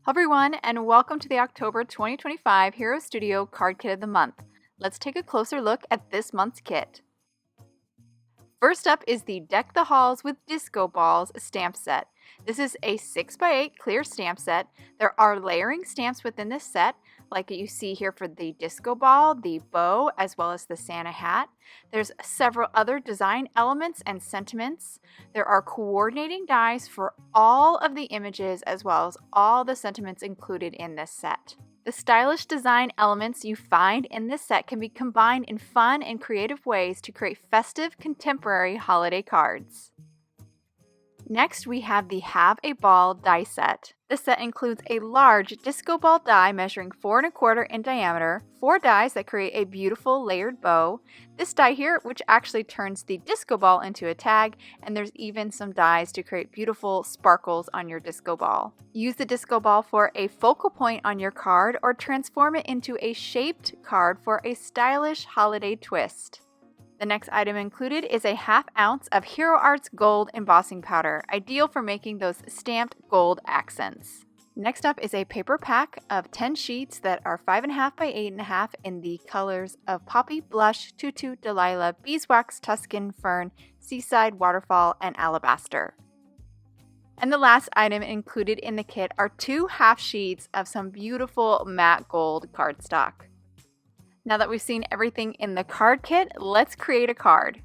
Everyone, and welcome to the October 2025 Hero Studio Card Kit of the Month. Let's take a closer look at this month's kit. First up is the Deck the Halls with Disco Balls stamp set. This is a 6x8 clear stamp set. There are layering stamps within this set, like you see here for the disco ball, the bow, as well as the Santa hat. There's several other design elements and sentiments. There are coordinating dies for all of the images as well as all the sentiments included in this set. The stylish design elements you find in this set can be combined in fun and creative ways to create festive, contemporary holiday cards. Next, we have the Have a Ball die set. This set includes a large disco ball die measuring 4 1/4 in diameter, 4 dies that create a beautiful layered bow, this die here which actually turns the disco ball into a tag, and there's even some dies to create beautiful sparkles on your disco ball. Use the disco ball for a focal point on your card or transform it into a shaped card for a stylish holiday twist. The next item included is a 1/2 ounce of Hero Arts Gold embossing powder, ideal for making those stamped gold accents. Next up is a paper pack of 10 sheets that are 5.5 by 8.5 in the colors of Poppy, Blush, Tutu, Delilah, Beeswax, Tuscan, Fern, Seaside, Waterfall, and Alabaster. And the last item included in the kit are 2 half sheets of some beautiful matte gold cardstock. Now that we've seen everything in the card kit, let's create a card.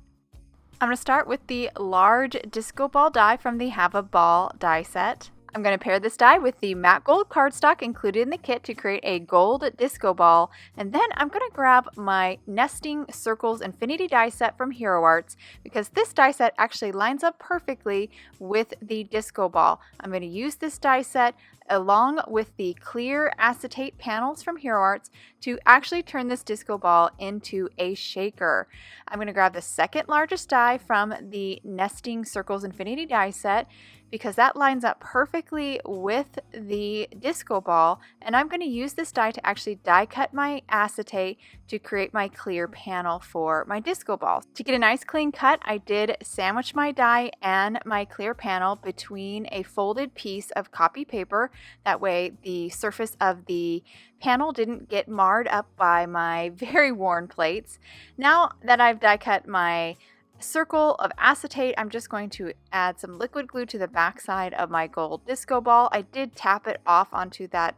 I'm going to start with the large disco ball die from the Have a Ball die set. I'm going to pair this die with the matte gold cardstock included in the kit to create a gold disco ball, and then I'm going to grab my Nesting Circles Infinity die set from Hero Arts because this die set actually lines up perfectly with the disco ball. I'm going to use this die set along with the clear acetate panels from Hero Arts to actually turn this disco ball into a shaker. I'm going to grab the second largest die from the Nesting Circles Infinity die set because that lines up perfectly with the disco ball, and I'm going to use this die to actually die cut my acetate to create my clear panel for my disco ball. To get a nice clean cut, I did sandwich my die and my clear panel between a folded piece of copy paper. That way the surface of the panel didn't get marred up by my very worn plates. Now that I've die cut my circle of acetate, I'm just going to add some liquid glue to the back side of my gold disco ball. I did tap it off onto that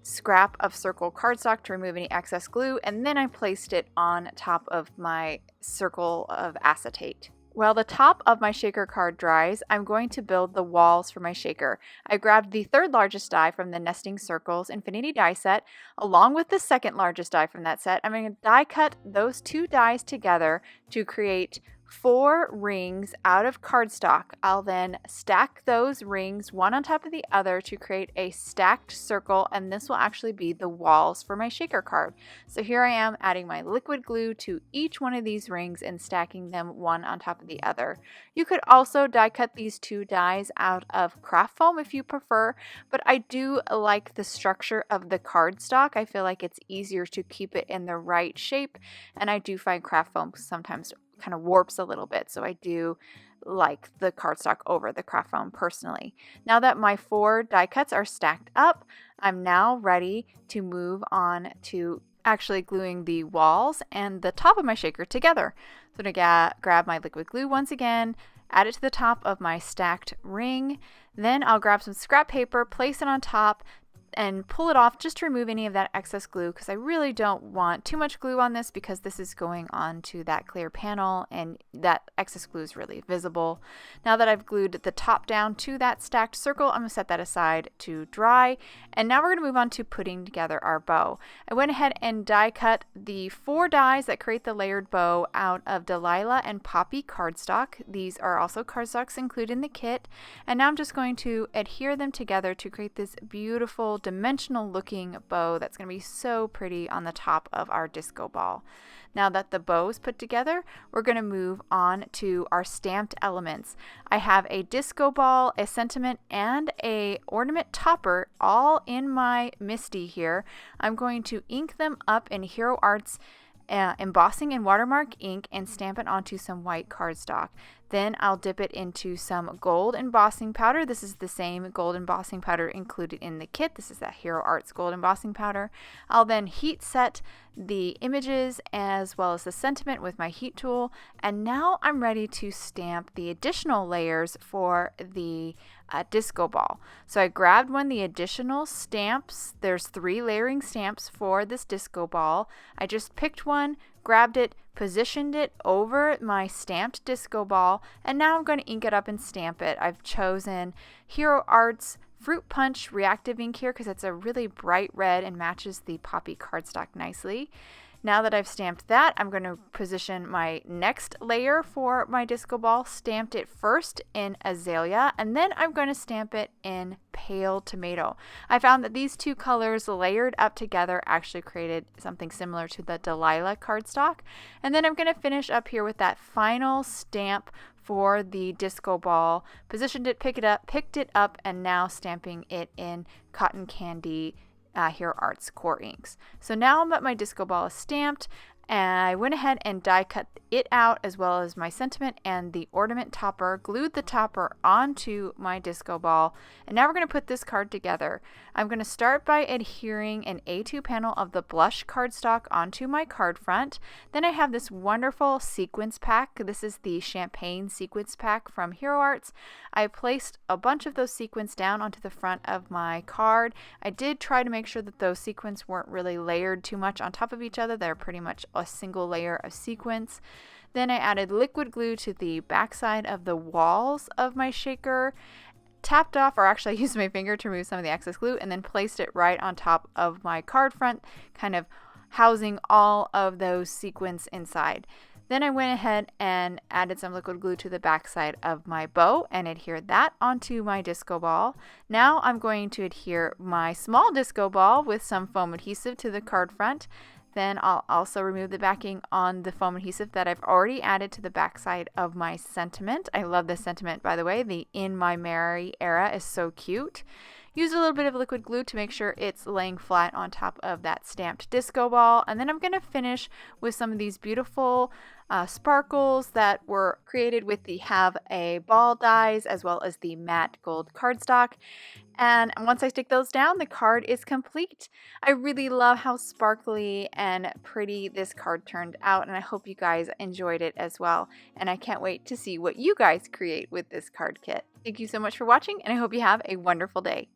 scrap of circle cardstock to remove any excess glue, and then I placed it on top of my circle of acetate. While the top of my shaker card dries, I'm going to build the walls for my shaker. I grabbed the third largest die from the Nesting Circles Infinity die set, along with the second largest die from that set. I'm going to die cut those 2 dies together to create 4 rings out of cardstock. I'll then stack those rings one on top of the other to create a stacked circle, and this will actually be the walls for my shaker card. So here I am adding my liquid glue to each one of these rings and stacking them one on top of the other. You could also die cut these 2 dies out of craft foam if you prefer, but I do like the structure of the cardstock. I feel like it's easier to keep it in the right shape, and I do find craft foam sometimes kind of warps a little bit, so I do like the cardstock over the craft foam personally. Now that my 4 die cuts are stacked up, I'm now ready to move on to actually gluing the walls and the top of my shaker together. So to grab my liquid glue once again, add it to the top of my stacked ring, then I'll grab some scrap paper, place it on top, and pull it off just to remove any of that excess glue, because I really don't want too much glue on this because this is going on to that clear panel and that excess glue is really visible. Now that I've glued the top down to that stacked circle, I'm going to set that aside to dry, and now we're going to move on to putting together our bow. I went ahead and die cut the 4 dies that create the layered bow out of Delilah and Poppy cardstock. These are also cardstocks included in the kit, and now I'm just going to adhere them together to create this beautiful dimensional looking bow that's going to be so pretty on the top of our disco ball. Now that the bow is put together, we're going to move on to our stamped elements. I have a disco ball, a sentiment, and a ornament topper all in my MISTI here. I'm going to ink them up in Hero Arts embossing and watermark ink and stamp it onto some white cardstock. Then I'll dip it into some gold embossing powder. This is the same gold embossing powder included in the kit. This is that Hero Arts gold embossing powder. I'll then heat set the images as well as the sentiment with my heat tool. And now I'm ready to stamp the additional layers for the disco ball. So I grabbed one of the additional stamps. There's 3 layering stamps for this disco ball. I just picked one, grabbed it, positioned it over my stamped disco ball, and now I'm going to ink it up and stamp it. I've chosen Hero Arts Fruit Punch Reactive Ink here because it's a really bright red and matches the poppy cardstock nicely. Now that I've stamped that, I'm going to position my next layer for my disco ball. Stamped it first in Azalea, and then I'm going to stamp it in Pale Tomato. I found that these 2 colors layered up together actually created something similar to the Delilah cardstock. And then I'm going to finish up here with that final stamp for the disco ball. Positioned it, picked it up, and now stamping it in Cotton Candy Hero Arts core inks. So now that my disco ball is stamped, I went ahead and die cut it out as well as my sentiment and the ornament topper, glued the topper onto my disco ball, and now we're going to put this card together. I'm going to start by adhering an A2 panel of the blush cardstock onto my card front. Then I have this wonderful sequence pack. This is the Champagne sequence pack from Hero Arts. I placed a bunch of those sequins down onto the front of my card. I did try to make sure that those sequins weren't really layered too much on top of each other. They're pretty much a single layer of sequins. Then I added liquid glue to the backside of the walls of my shaker, tapped off, or actually I used my finger to remove some of the excess glue, and then placed it right on top of my card front, kind of housing all of those sequins inside. Then I went ahead and added some liquid glue to the backside of my bow and adhered that onto my disco ball. Now I'm going to adhere my small disco ball with some foam adhesive to the card front. Then I'll also remove the backing on the foam adhesive that I've already added to the backside of my sentiment. I love this sentiment, by the way. The In My Merry era is so cute. Use a little bit of liquid glue to make sure it's laying flat on top of that stamped disco ball. And then I'm going to finish with some of these beautiful sparkles that were created with the Have a Ball dies as well as the matte gold cardstock. And once I stick those down, the card is complete. I really love how sparkly and pretty this card turned out, and I hope you guys enjoyed it as well. And I can't wait to see what you guys create with this card kit. Thank you so much for watching, and I hope you have a wonderful day.